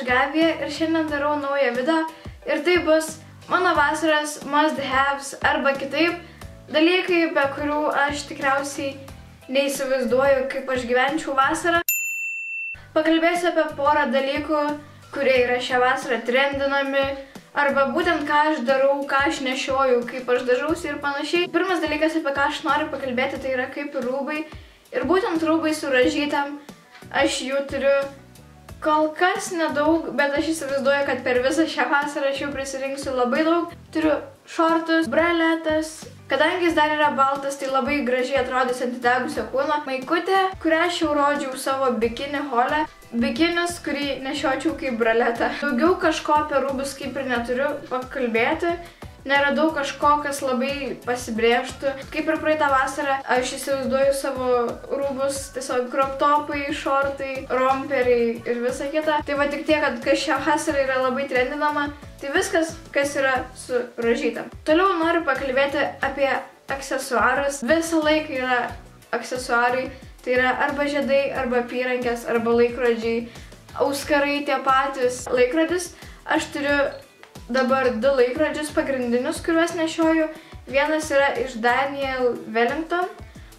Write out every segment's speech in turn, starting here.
Gabija ir šiandien darau naują video ir tai bus mano vasaros must haves arba kitaip dalykai, be kurių aš tikriausiai neįsivaizduoju, kaip aš gyvenčiau vasarą. Pakalbėsiu apie porą dalykų, kurie yra šią vasarą trendinami, arba būtent ką aš darau, ką aš nešioju, kaip aš dažausi ir panašiai. Pirmas dalykas, apie ką aš noriu pakalbėti, tai yra kaip rūbai. Ir būtent rūbai su rožytėm. Aš jų turiu kol kas nedaug, bet aš įsivaizduoju, kad per visą šią vasarą aš jų prisirinksiu labai daug. Turiu šortus, braletas. Kadangi jis dar yra baltas, tai labai gražiai atrodys ant įdegusio kūno. Maikutė, kurią aš jau rodžiau savo bikini hole. Bikinis, kurį nešiočiau kaip braletą. Daugiau kažko apie rūbus kaip ir neturiu pakalbėti. Neradau kažko, kas labai pasibrėžtų. Kaip ir praeitą vasarą, aš įsivaizduoju savo rūbus, tiesiog crop topai, šortai, romperiai ir visa kita. Tai va tik tiek, kad kas šią vasarą yra labai trendinama, tai viskas, kas yra su rožytėm. Toliau noriu pakalbėti apie aksesuarus. Visą laiką yra aksesuarai. Tai yra arba žiedai, arba apyrankės, arba laikrodžiai. Auskarai tie patys. Laikrodis. Aš turiu dabar 2 laikrodžius pagrindinius, kuriuos nešioju. Vienas yra iš Daniel Wellington,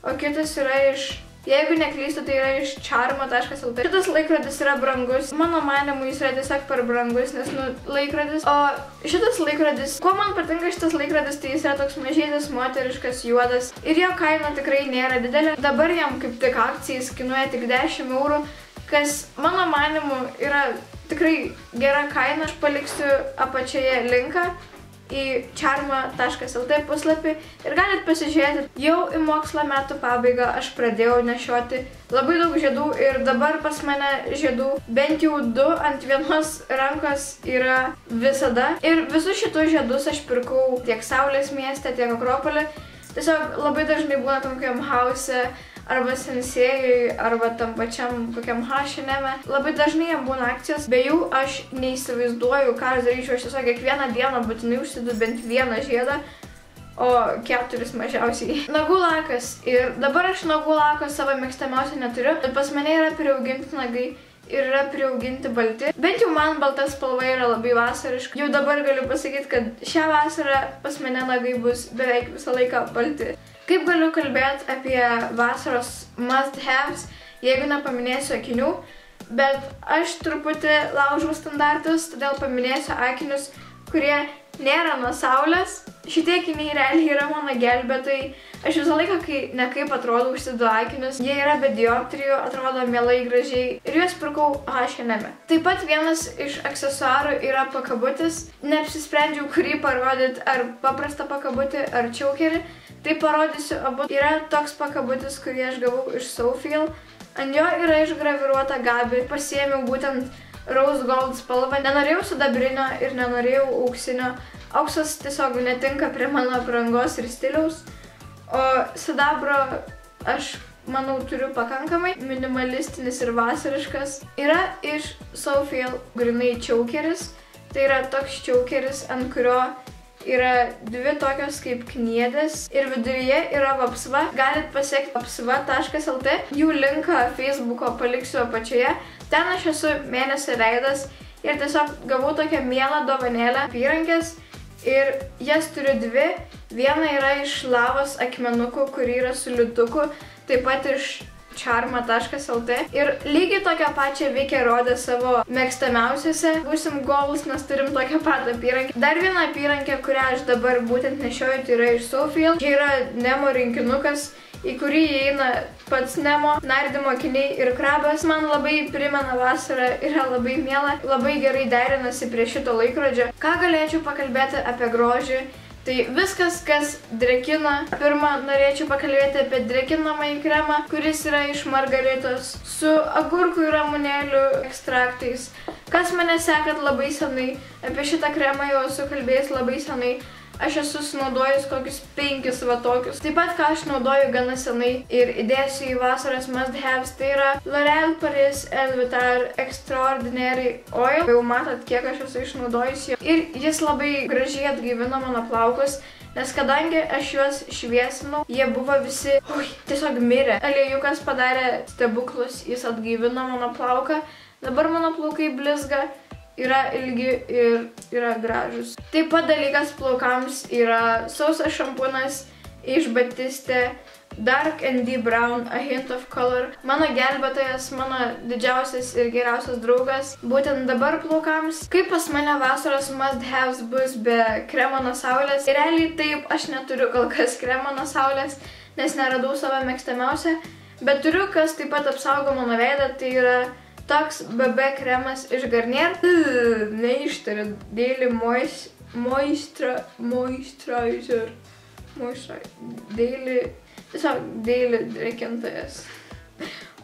o kitas yra iš, jeigu neklystu, tai yra iš charma.lt. Šitas laikrodis yra brangus. Mano manymu jis yra tiesiog per brangus, nes laikrodis. O šitas laikrodis, kuo man patinka šitas laikrodis, tai jis yra toks mažytis, moteriškas, juodas. Ir jo kaina tikrai nėra didelė. Dabar jam kaip tik akcijais kainuoja tik 10 eurų, kas mano manymu yra tikrai gera kaina. Aš paliksiu apačioje linką į charma.lt puslapį ir galit pasižiūrėti. Jau į mokslo metų pabaigą aš pradėjau nešioti labai daug žiedų ir dabar pas mane žiedų bent jau 2 ant vienos rankos yra visada. Ir visus šitus žiedus aš pirkau tiek Saulės mieste, tiek Akropolį. Tiesiog labai dažnai būna tam kokiam hause, arba Sensėjui, arba tam pačiam kokiam H&M. Labai dažnai jam būna akcijos. Be jų aš neįsivaizduoju, ką aš daryčiau. Aš tiesiog kiekvieną dieną būtinai užsidedu bent vieną žiedą, o 4 mažiausiai. Nagų lakas. Ir dabar aš nagų lako savo mėgstamiausią neturiu. Bet pas mane yra priauginti nagai ir yra priauginti balti. Bent jau man balta spalva yra labai vasariška. Jau dabar galiu pasakyti, kad šią vasarą pas mane nagai bus beveik visą laiką balti. Kaip galiu kalbėti apie vasaros must haves, jeigu nepaminėsiu akinių, bet aš truputį laužau standartus, todėl paminėsiu akinius, kurie nėra nuo saulės. Šitie akiniai realiai yra mano gelbėtojai. Aš visą laiką, kai nekaip atrodo, užsidedu akinius. Jie yra be dioptrijų, atrodo mielai gražiai ir juos pirkau H&M. Taip pat vienas iš aksesuarų yra pakabutis. Neapsisprendžiau, kurį parodyti, ar paprastą pakabutį, ar chokerį. Tai parodysiu abu. Yra toks pakabutis, kurį aš gavau iš Sofiel. Ant jo yra išgraviruota Gabi. Pasiėmiau būtent rose gold spalvą. Nenorėjau sidabrinio ir nenorėjau auksinio. Auksas tiesiog netinka prie mano aprangos ir stiliaus. O sidabro aš, manau, turiu pakankamai. Minimalistinis ir vasariškas. Yra iš Sofiel grinai chokeris. Tai yra toks chokeris, ant kurio yra 2 tokios kaip kniedės ir viduryje yra vapsva. Galit pasiekti vapsva.lt. Jų linką Facebooko paliksiu apačioje. Ten aš esu mėnesio veidas ir tiesiog gavau tokią mielą dovanėlę apyrankės ir jas turiu 2. Viena yra iš lavos akmenukų, kuri yra su liutuku, taip pat iš charma.lt. Ir lygiai tokią pačią veikia rodė savo mėgstamiausiuose. Būsim goals, nes turim tokią pat apyrankę. Dar viena apyrankė, kurią aš dabar būtent nešioju, tai yra iš Sofiel. Čia yra Nemo rinkinukas, į kurį įeina pats Nemo, nardymo akiniai ir krabas. Man labai primena vasarą, yra labai miela, labai gerai derinasi prie šito laikrodžio. Ką galėčiau pakalbėti apie grožį? Tai viskas, kas drekina. Pirmą norėčiau pakalbėti apie drekinamąjį kremą, kuris yra iš margaritos su agurkų ir ramunėlių ekstraktais. Kas mane sekat labai senai, apie šitą kremą jau esu kalbėjęs labai senai. Aš esu sunaudojus kokius 5 va tokius. Taip pat, ką aš naudoju gana senai ir įdėsiu į vasaros must haves, tai yra L'Oréal Paris Elvitar Extraordinary Oil. Jau matot, kiek aš esu išnaudojus jo. Ir jis labai gražiai atgaivino mano plaukus, nes kadangi aš juos šviesinau, jie buvo visi tiesiog mirę. Aliejukas padarė stebuklus, jis atgaivino mano plauką. Dabar mano plaukai blizga. yra ilgi ir yra gražus. Taip pat dalykas plaukams yra sausas šampūnas iš Batiste Dark and Deep Brown, A Hint of Color. Mano gelbėtojas, mano didžiausias ir geriausias draugas. Būtent dabar plaukams. Kaip pas mane vasaros must haves bus be kremo nuo saulės. Ir realiai taip, aš neturiu kol kas kremo nuo saulės, nes neradau savo mėgstamiausią. Bet turiu, kas taip pat apsaugo mano veidą, tai yra toks BB kremas iš Garnier. Neištariu. Daily Moisturizer. Daily drėkintojas.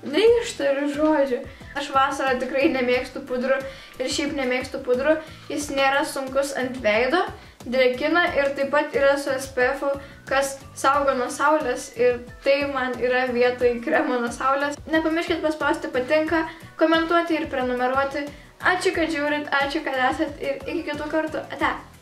Neištariu žodžių. Aš vasarą tikrai nemėgstu pudrų ir šiaip nemėgstu pudrų. Jis nėra sunkus ant veido, drėkina ir taip pat yra su SPF-u, kas saugo nuo saulės ir tai man yra vietoj kremo nuo saulės. Nepamirškit paspausti patinka, komentuoti ir prenumeruoti. Ačiū, kad žiūrit, ačiū, kad esat ir iki kitų kartų. Ate.